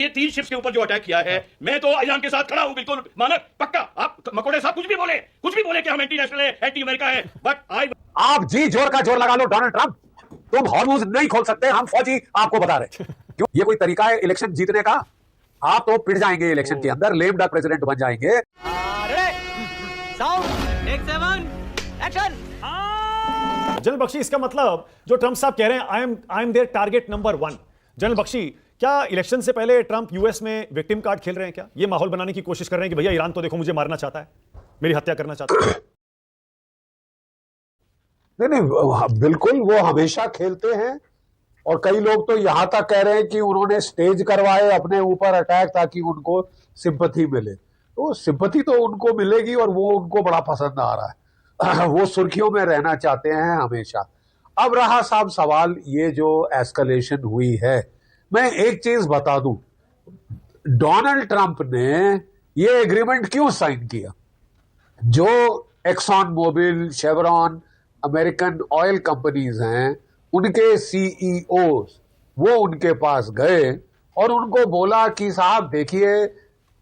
ये 3 शिप्स के ऊपर जो अटैक किया है, मैं तो ईरान के साथ खड़ा हूं, बिल्कुल मानक पक्का। आप मकोड़े साहब कुछ भी बोले कि हम एंटी नेशनल है, एंटी अमेरिका है, बट आप जी जोर का जोर लगा लो डोनाल्ड ट्रंप, तुम हॉर्मोज नहीं खोल सकते, हम फौजी आपको बता रहे। क्यों? ये कोई तरीका है इलेक्शन जीतने का? आप तो पिट जाएंगे इलेक्शन के अंदर, लेम डक प्रेसिडेंट बन जाएंगे। जनरल बख्शी, इसका मतलब जो ट्रंप साहब कह रहे हैं I am their target number 1। General Bakshi, क्या इलेक्शन से पहले ट्रंप यूएस में विक्टिम कार्ड खेल रहे हैं? क्या ये माहौल बनाने की कोशिश कर रहे हैं कि भैया ईरान तो देखो मुझे मारना चाहता है, मेरी हत्या करना चाहता है? नहीं, बिल्कुल वो हमेशा खेलते हैं। और कई लोग तो यहां तक कह रहे हैं कि उन्होंने स्टेज करवाए अपने ऊपर अटैक ताकि उनको सिंपैथी मिले। तो सिंपैथी तो उनको मिलेगी और वो उनको बड़ा पसंद आ रहा है। वो सुर्खियों में रहना चाहते हैं हमेशा। अब रहा साहब सवाल, ये जो एस्केलेशन हुई है, मैं एक चीज बता दूं, डोनाल्ड ट्रंप ने ये एग्रीमेंट क्यों साइन किया? जो Exxon Mobil, Chevron, American oil companies हैं, उनके सीईओ वो उनके पास गए और उनको बोला कि साहब देखिए,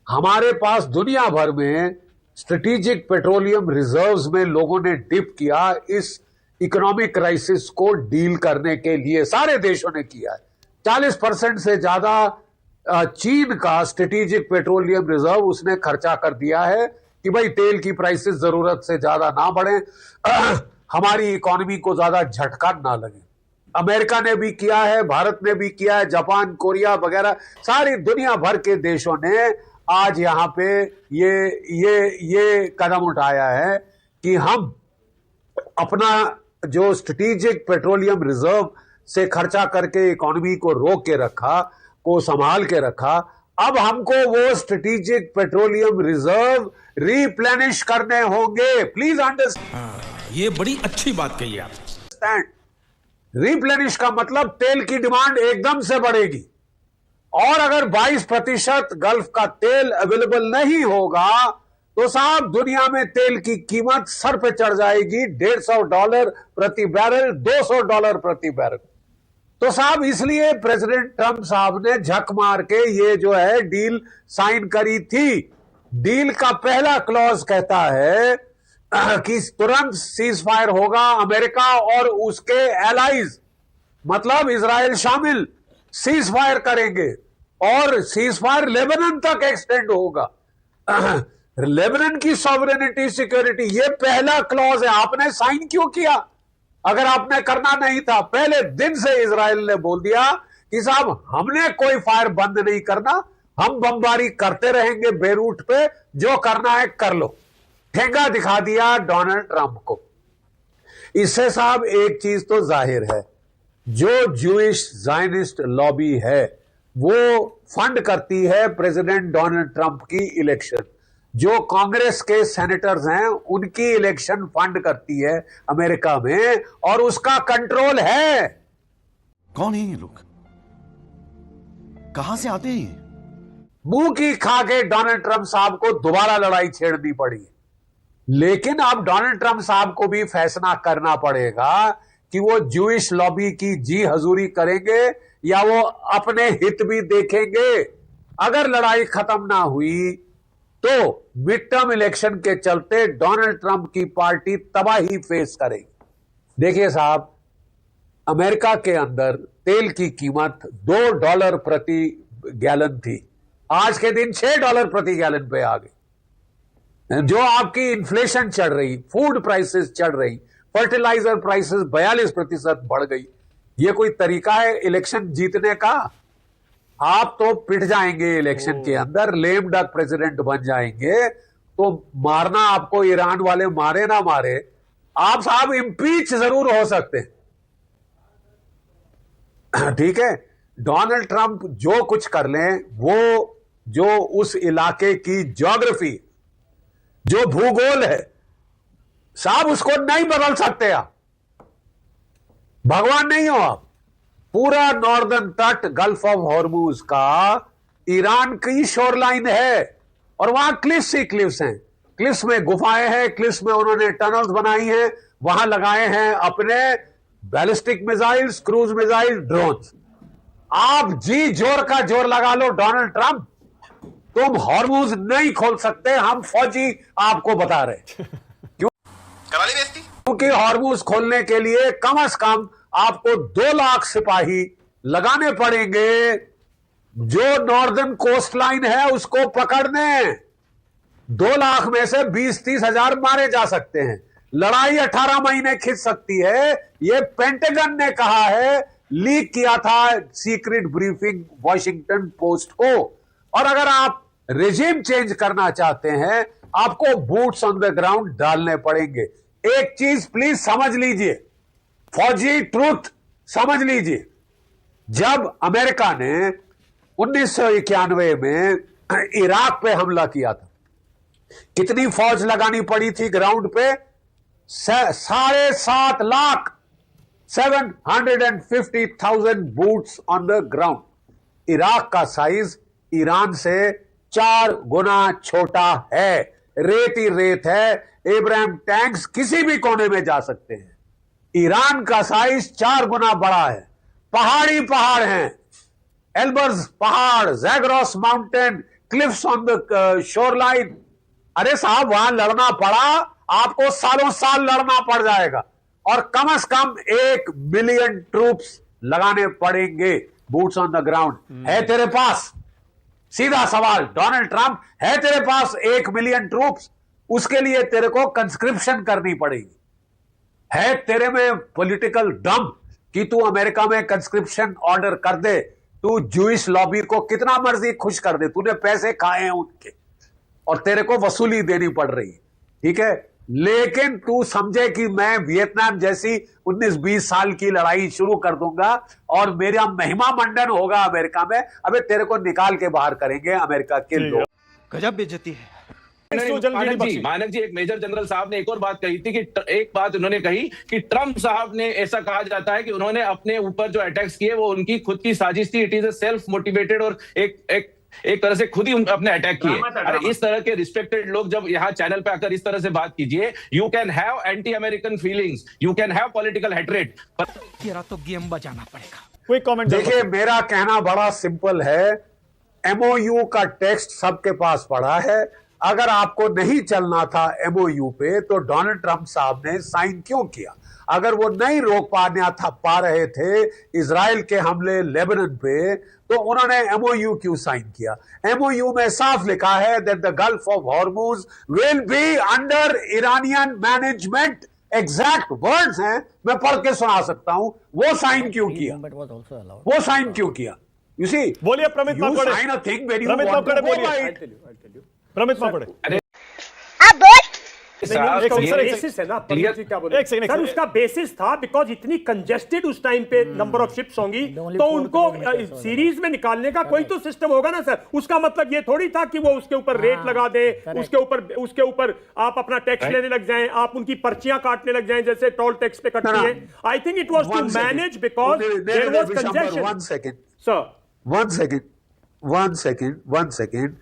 हमारे पास दुनिया भर में स्ट्रेटेजिक पेट्रोलियम रिजर्व्स में लोगों ने डिप किया इस इकोनॉमिक क्राइसिस को डील करने के लिए, सारे देशों ने किया है। 40% से ज्यादा चीन का स्ट्रेटेजिक पेट्रोलियम रिजर्व उसने खर्चा कर दिया है कि भाई तेल की प्राइसेस जरूरत से ज्यादा ना बढ़े, हमारी इकोनॉमी को ज्यादा झटका ना लगे। अमेरिका ने भी किया है, भारत ने भी किया है, जापान, कोरिया वगैरह सारी दुनिया भर के देशों ने आज यहां पे ये कदम उठाया है कि हम अपना जो स्ट्रेटेजिक पेट्रोलियम रिजर्व से खर्चा करके इकोनॉमी को रोक के रखा, को संभाल के रखा, अब हमको वो स्ट्रेटेजिक पेट्रोलियम रिजर्व रिप्लेनिश करने होंगे। प्लीज अंडरस्टैंड, ये बड़ी अच्छी बात कही आप। रिप्लेनिश का मतलब तेल की डिमांड एकदम से बढ़ेगी और अगर 22% गल्फ का तेल अवेलेबल नहीं होगा तो साहब दुनिया में तेल की कीमत सर पे चढ़ जाएगी, $150 प्रति बैरल, $200 प्रति बैरल। तो साहब इसलिए प्रेसिडेंट ट्रंप साहब ने झक मार के ये जो है डील साइन करी थी। डील का पहला क्लॉज कहता है कि तुरंत सीज फायर होगा, अमेरिका और उसके एलाइज मतलब इजराइल शामिल सीज फायर करेंगे और सीज फायर लेबनान तक एक्सटेंड होगा। लेबनान की सॉवरेनिटी, सिक्योरिटी, ये पहला क्लॉज है। आपने साइन क्यों किया? अगर आपने करना नहीं था, पहले दिन से इजराइल ने बोल दिया कि साहब हमने कोई फायर बंद नहीं करना, हम बमबारी करते रहेंगे बेरूट पे, जो करना है कर लो। ठेंगा दिखा दिया डोनाल्ड ट्रंप को। इससे साहब एक चीज तो जाहिर है, जो जूइश ज़ायनिस्ट लॉबी है वो फंड करती है प्रेसिडेंट डोनाल्ड ट्रंप की इलेक्शन। जो कांग्रेस के सेनेटर्स हैं उनकी इलेक्शन फंड करती है अमेरिका में और उसका कंट्रोल है। कौन है ये लोग? कहां से आते हैं? मुंह की खा के डोनाल्ड ट्रंप साहब को दोबारा लड़ाई छेड़नी पड़ी, लेकिन अब डोनाल्ड ट्रंप साहब को भी फैसला करना पड़ेगा कि वो जूइश लॉबी की जी हजूरी करेंगे या वो अपने हित भी देखेंगे। अगर लड़ाई खत्म ना हुई तो मिड टर्म इलेक्शन के चलते डोनाल्ड ट्रंप की पार्टी तबाही फेस करेगी। देखिए साहब, अमेरिका के अंदर तेल की कीमत $2 प्रति गैलन थी, आज के दिन $6 प्रति गैलन पे आ गई। जो आपकी इन्फ्लेशन चढ़ रही, फूड प्राइसेस चढ़ रही, फर्टिलाइजर प्राइसेस 42% बढ़ गई। ये कोई तरीका है इलेक्शन जीतने का? आप तो पिट जाएंगे इलेक्शन के अंदर, लेम डक प्रेसिडेंट बन जाएंगे। तो मारना आपको ईरान वाले मारे ना मारे, आप साहब इंपीच जरूर हो सकते हैं। ठीक है, डोनाल्ड ट्रंप जो कुछ कर लें, वो जो उस इलाके की ज्योग्राफी, जो भूगोल है साहब, उसको नहीं बदल सकते आप। भगवान नहीं हो आप। पूरा नॉर्दर्न तट गल्फ ऑफ हॉर्मूज का ईरान की शोरलाइन है और वहां क्लिफ्स ही क्लिफ्स हैं, क्लिफ्स में गुफाएं हैं, क्लिफ्स में उन्होंने टनल्स बनाई हैं, वहां लगाए हैं अपने ballistic missiles, cruise missile, drones. आप जी जोर का जोर लगा लो डोनाल्ड ट्रंप, तुम हॉर्मूज नहीं खोल सकते, हम फौजी आपको बता रहे। करा ली बेइज्जती। क्योंकि हॉर्मूज खोलने के लिए कम से कम आपको 2 लाख सिपाही लगाने पड़ेंगे जो नॉर्दर्न कोस्ट लाइन है उसको पकड़ने। 2 लाख में से 20-30 हजार मारे जा सकते हैं। लड़ाई 18 महीने खिंच सकती है, यह पेंटागन ने कहा है, लीक किया था सीक्रेट ब्रीफिंग वॉशिंगटन पोस्ट को। और अगर आप रेजिम चेंज करना चाहते हैं, आपको बूट्स ऑन द ग्राउंड डालने पड़ेंगे। एक चीज प्लीज समझ लीजिए, फौजी ट्रूथ समझ लीजिए। जब अमेरिका ने 1991 में इराक पे हमला किया था, कितनी फौज लगानी पड़ी थी ग्राउंड पे? 7.5 lakh, 750,000 boots on the ground. Iraq का साइज ईरान से 4 गुना छोटा है, रेत ही रेत है, इब्राहिम टैंक्स किसी भी कोने में जा सकते हैं। ईरान का साइज 4 गुना बड़ा है, पहाड़ी पहाड़ हैं, एल्बर्स पहाड़, Zagros mountain, cliffs on the shoreline. अरे साहब, वहां लड़ना पड़ा, आपको सालों साल लड़ना पड़ जाएगा और कम से कम 1 मिलियन ट्रूप्स लगाने पड़ेंगे बूट्स ऑन द ग्राउंड। है तेरे पास? सीधा सवाल, डोनाल्ड ट्रंप, है तेरे पास 1 मिलियन ट्रूप्स? उसके लिए तेरे को कंस्क्रिप्शन करनी पड़ेगी। है तेरे में पॉलिटिकल दम कि तू अमेरिका में कंस्क्रिप्शन ऑर्डर कर दे? तू जूइश लॉबी को कितना मर्जी खुश कर दे, तूने पैसे खाए हैं उनके और तेरे को वसूली देनी पड़ रही है, ठीक है? लेकिन तू समझे कि मैं वियतनाम जैसी 19-20 साल की लड़ाई शुरू कर दूंगा और मेरा महिमा मंडन होगा अमेरिका में, अबे तेरे को निकाल के बाहर करेंगे अमेरिका के लोग। गजब बेइज्जती है। मानक जी, एक मेजर जनरल साहब ने एक और बात कही थी कि एक बात उन्होंने कही कि ट्रंप साहब ने, ऐसा कहा जाता है कि उन्होंने अपने ऊपर जो अटैक्स किए वो उनकी खुद की साजिश थी, it is a self motivated, और एक तरह से खुद ही अपने अटैक किए। अरे इस तरह के रिस्पेक्टेड लोग जब यहाँ चैनल पे आकर इस तरह से बात कीजिए, you can have anti American feelings, you can have political hatred, पर तेरा तो गेम बजाना पड़ेगा। कोई कमेंट देखिए, मेरा कहना बड़ा सिंपल है, एमओयू का टेक्स्ट सबके पास पड़ा है। अगर आपको नहीं चलना था एमओयू पे तो डोनाल्ड ट्रंप साहब ने साइन क्यों किया? अगर वो नहीं रोक पा रहे थे इजराइल के हमले लेबनान पे, तो उन्होंने एमओयू क्यों साइन किया? एमओयू में साफ लिखा है that the gulf of Hormuz will be under Iranian management. Exact words हैं, मैं पढ़ के सुना सकता हूं। वो साइन क्यों किया? वो साइन क्यों किया? यू सी, बोलिए प्रमित you Makode. sign a thing when you Pramit want to Makode go by बोलिए। it. प्रमित माकोड़े। बेसिस है ना, पंडित जी क्या बोले? एक सेकंड, सर उसका बेसिस था बिकॉज इतनी कंजेस्टेड उस टाइम पे नंबर ऑफ शिप्स होंगी, तो उनको सीरीज में निकालने का कोई तो सिस्टम होगा ना सर। उसका मतलब ये थोड़ी था कि वो उसके ऊपर रेट लगा दे, उसके ऊपर आप अपना टैक्स लेने लग जाएं, आप उनकी पर्चियां काटने लग जाएं जैसे टोल टैक्स पे कटती है। I think it was to manage because there was congestion. One second.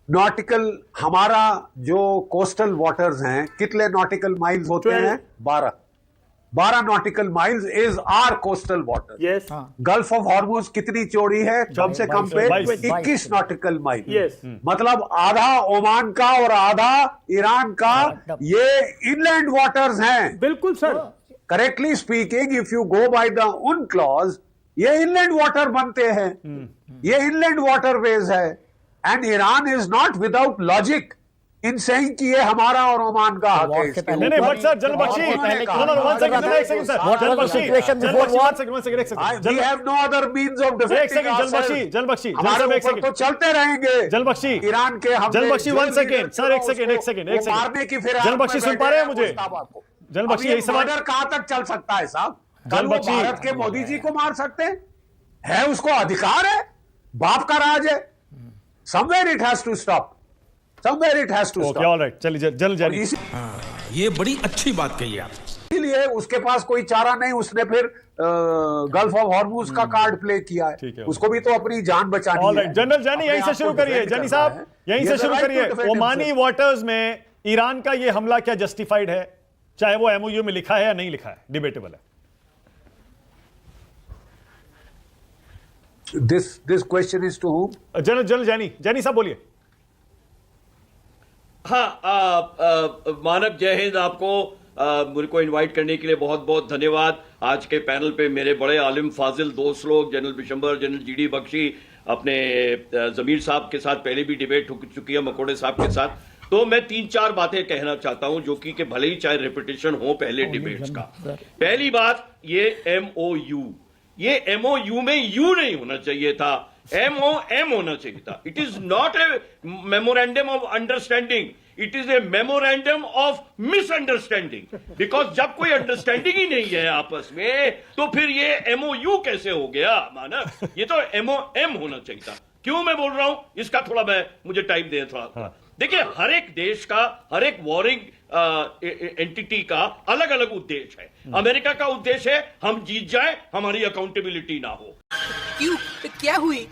Nautical, हमारा जो कोस्टल वाटर्स हैं, कितने नॉटिकल माइल्स होते हैं? 12 nautical miles is our coastal water. Yes. Gulf of Hormuz कितनी चौड़ी है? कम से कम पे 21 नॉटिकल माइल। यस। मतलब आधा ओमान का और आधा ईरान का ये इनलैंड वाटर्स हैं। बिल्कुल sir. Correctly speaking, if you go by the उन क्लॉज, ये इनलैंड वाटर बनते हैं, ये इनलैंड वाटरवेज है। And Iran is not without logic in saying कि ये हमारा और ओमान का हक है इसके नहीं, but sir general Bakshi, one second sir, general Bakshi, we have no other means of defending ourselves. General Bakshi, हमारे ऊपर तो चलते रहेंगे जनरल बख्शी, ईरान के हमले। General Bakshi, one second sir, एक सेकंड मारने की फिर जनरल बख्शी सुन पा रहे हैं मुझे? जनरल बख्शी, यही सवाल कहां तक चल सकता है साहब? कल वो भारत के मोदी जी को मार सकते हैं, उसको अधिकार है, बाप का राज है। Somewhere it has to stop. Somewhere it has to stop. Okay, all right. चलिए जल्द जारी। ये बड़ी अच्छी बात कही आप। इसीलिए उसके पास कोई चारा नहीं, उसने फिर गल्फ ऑफ हॉर्मुज का कार्ड प्ले किया है। उसको भी तो अपनी जान बचानी है। जनरल जानी, यहीं से शुरू करिए। जानी साहब, यहीं से शुरू करिए। ओमानी वाटर्स में ईरान का ये हमला क्या जस्टिफाइड है? चाहे वो एमओयू में लिखा है या नहीं लिखा है, डिबेटेबल है। This question is to whom? General Jaini साहब बोलिए। हाँ, मानक जय हिंद। आपको मुझे को इनवाइट करने के लिए बहुत बहुत धन्यवाद। आज के पैनल पे मेरे बड़े आलिम फाजिल दोस्त लोग general Bishambar, general GD Bakshi, अपने जमीर साहब के साथ पहले भी डिबेट हो चुकी है, मकोड़े साहब के साथ। तो मैं 3-4 बातें कहना चाहता हूं जो कि भले ही चाहे रिपीटिशन हो पहले डिबेट्स का। पहली बात, ये MOU, ये MOU में यू नहीं होना चाहिए था, MOM होना चाहिए था। It is not a memorandum of understanding, it is a memorandum of misunderstanding. Because जब कोई अंडरस्टैंडिंग ही नहीं है आपस में, तो फिर ये MOU कैसे हो गया मानक? ये तो MOM होना चाहिए था। क्यों मैं बोल रहा हूं इसका थोड़ा मुझे टाइम दें थोड़ा। देखिए, हर एक देश का, हर एक वॉरिंग एंटिटी का अलग अलग उद्देश्य है। अमेरिका का उद्देश्य है हम जीत जाए, हमारी अकाउंटेबिलिटी ना हो। क्यों? क्या हुई?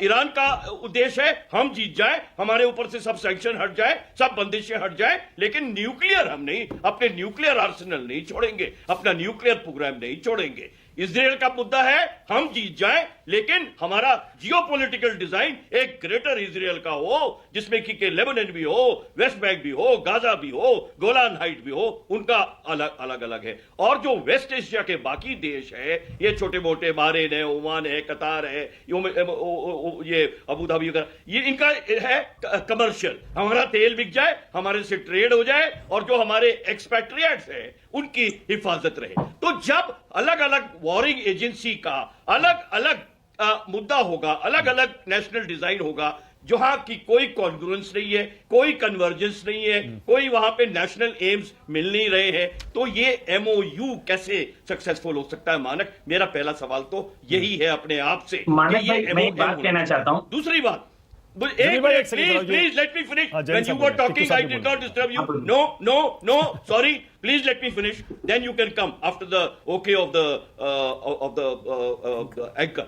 ईरान का उद्देश्य है हम जीत जाए, हमारे ऊपर से सब सैंक्शन हट जाए, सब बंदिशें हट जाए, लेकिन न्यूक्लियर हम नहीं, अपने न्यूक्लियर आर्सेनल नहीं छोड़ेंगे, अपना न्यूक्लियर प्रोग्राम नहीं छोड़ेंगे। इजराइल का मुद्दा है हम जीत जाएं, लेकिन हमारा जियोपॉलिटिकल डिजाइन एक ग्रेटर इजराइल का हो, जिसमें कि लेबनान भी हो, वेस्ट बैंक भी हो, गाजा भी हो, गोलान हाइट भी हो, उनका अलग अलग है। और जो वेस्ट एशिया के बाकी देश है, ये छोटे मोटे बहरीन है, ओमान है, कतार है, ये अबू धाबी वगैरह, ये इनका है कमर्शियल, हमारा तेल बिक जाए, हमारे से ट्रेड हो जाए, और जो हमारे एक्सपैट्रिएट्स है उनकी हिफाजत रहे। तो जब अलग अलग वॉरिंग एजेंसी का अलग अलग मुद्दा होगा, अलग अलग नेशनल डिजाइन होगा, जहां की कोई कॉन्ग्रुएंस नहीं है, कोई कन्वर्जेंस नहीं है, कोई वहां पे नेशनल एम्स मिल नहीं रहे हैं, तो ये MOU कैसे सक्सेसफुल हो सकता है मानक? मेरा पहला सवाल तो यही है अपने आप से। मानक भाई, मैं एक बात कहना चाहता हूं। दूसरी बात, please let me finish. When you were talking, I did not disturb you. No, sorry. Please let me finish. Then you can come after the okay of the anchor.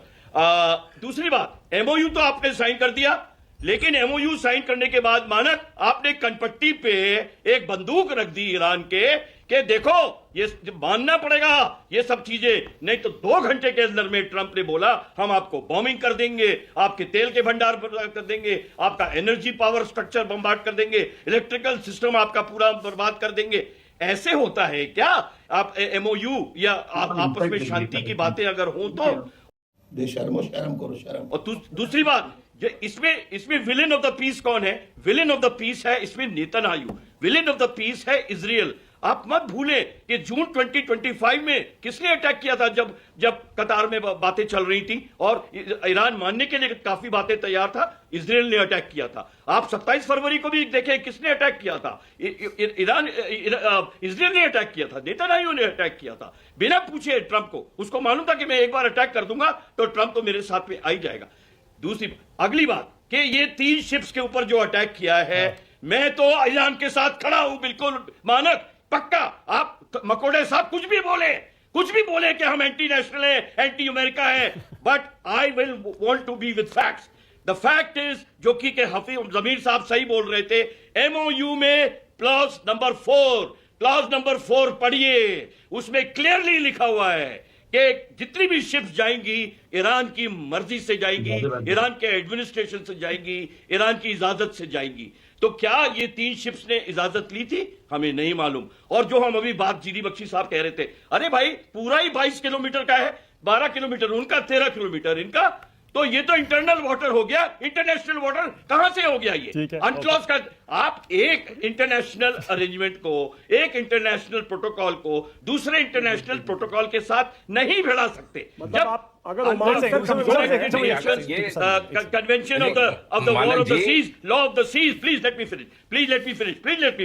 दूसरी बात, MOU तो आपने साइन कर दिया, लेकिन MOU sign करने के बाद मानक आपने कनपट्टी पे एक बंदूक रख दी ईरान के देखो ये मानना पड़ेगा ये सब चीजें, नहीं तो 2 घंटे के अंदर में ट्रंप ने बोला हम आपको बॉम्बिंग कर देंगे, आपके तेल के भंडार कर देंगे, आपका एनर्जी पावर स्ट्रक्चर बम्बार्ड कर देंगे, इलेक्ट्रिकल सिस्टम आपका पूरा बर्बाद कर देंगे। ऐसे होता है क्या? आप MOU या आप आपस में शांति की बातें अगर हो तो शर्म करो शर्म। और दूसरी बात, इसमें विलेन ऑफ द पीस कौन है? विलेन ऑफ द पीस है इसमें Netanyahu, villain of the peace है इजराइल। आप मत भूलें कि जून 2025 में किसने अटैक किया था, जब कतार में बातें चल रही थी और ईरान मानने के लिए काफी बातें तैयार था, इजराइल ने अटैक किया था। आप 27 फरवरी को भी देखें किसने अटैक किया था, इजराइल ने अटैक किया था, नेतन्याहू ने अटैक किया था, बिना पूछे ट्रंप को। उसको मालूम था कि मैं एक बार अटैक कर दूंगा तो ट्रंप तो मेरे साथ में आ ही जाएगा। दूसरी अगली बात कि ये 3 शिप्स के ऊपर जो अटैक किया है, मैं तो ईरान के साथ खड़ा हूं, बिल्कुल मानक, पक्का। आप मकोड़े साहब कुछ भी बोले कि हम एंटी नेशनल है, एंटी अमेरिका है, but I will want to be with facts. The fact is, जो कि हफीज जमीर साहब सही बोल रहे थे, MOU में क्लॉज नंबर 4 पढ़िए, उसमें क्लियरली लिखा हुआ है कि जितनी भी शिप्स जाएंगी ईरान की मर्जी से जाएंगी, ईरान के एडमिनिस्ट्रेशन से जाएंगी, ईरान की इजाजत से जाएंगी। तो क्या ये 3 शिप्स ने इजाजत ली थी? हमें नहीं मालूम। और जो हम अभी बात जीडी बख्शी साहब कह रहे थे, अरे भाई पूरा ही 22 किलोमीटर का है, 12 किलोमीटर उनका, 13 किलोमीटर इनका, तो ये तो इंटरनल वाटर हो गया, इंटरनेशनल वाटर कहां से हो गया? ये अनक्लॉज का। आप एक इंटरनेशनल अरेंजमेंट को, एक इंटरनेशनल प्रोटोकॉल को दूसरे इंटरनेशनल प्रोटोकॉल के साथ नहीं भिड़ा सकते। मतलब आप अगर convention of the war of the seas, law of the seas, please let me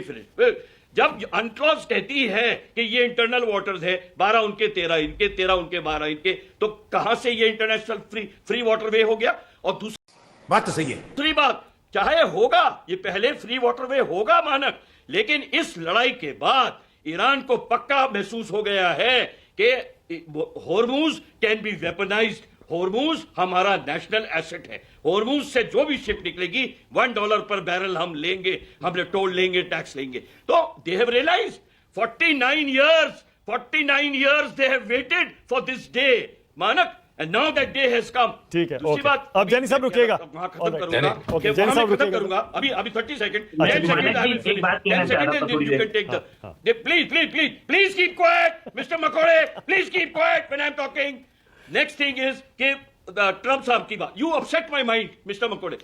finish. जब अनक्लॉज कहती है कि ये इंटरनल वाटर्स है, 12 उनके, 13 इनके, 13 उनके, 12 इनके, तो कहां से ये इंटरनेशनल फ्री वाटरवे हो गया? और दूसरी बात तो सही है। दूसरी बात, चाहे होगा ये पहले फ्री वाटरवे होगा मानक, लेकिन इस लड़ाई के बाद ईरान को पक्का महसूस हो गया है कि Hormuz can be weaponised. Hormuz हमारा नेशनल एसेट है। होर्मुज से जो भी शिप निकलेगी $1 पर बैरल हम लेंगे, हमने टोल लेंगे, टैक्स लेंगे। तो they have realised 49 years they have waited for this day मानक। And now that day has come. ठीक है, दूसरी ओके। बात, अब जैनी साहब रुकिएगा। वहां खत्म Alright, करूंगा, ओके, कि जैनी वहां साहब मैं खत्म रुकिएगा। करूंगा, अभी 30 सेकंड, अच्छा, 10 सेकंड, I will एक finish. बात कहना 10 चाहता seconds था and then थोड़ी you there. can take the. Please keep quiet, Mr. Makode. Please keep quiet when I'm talking. Next thing is कि ट्रम्प साहब की बात, you upset my mind mister मकोड़े।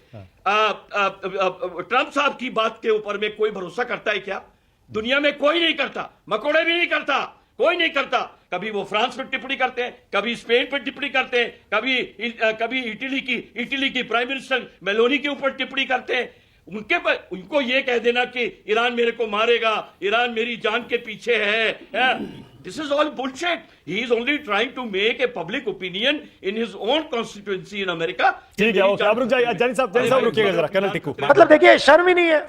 ट्रम्प साहब की बात के ऊपर में कोई भरोसा करता है क्या? दुनिया में कोई नहीं करता, मकोड़े भी नहीं करता, कोई नहीं करता। कभी वो फ्रांस पे टिप्पणी करते हैं, कभी स्पेन पे टिप्पणी करते हैं, कभी इटली की प्राइम मिनिस्टर मेलोनी के ऊपर टिप्पणी करते हैं। उनको ये कह देना कि ईरान मेरे को मारेगा, ईरान मेरी जान के पीछे है। This is all bullshit. He is only trying to make a public opinion in his own constituency in America. ठीक है, ओके, अब रुक जाइए, जानी साहब रुकिएगा जरा, कर्नल टिक्कू। मतलब देखिए, शर्म ही नहीं है।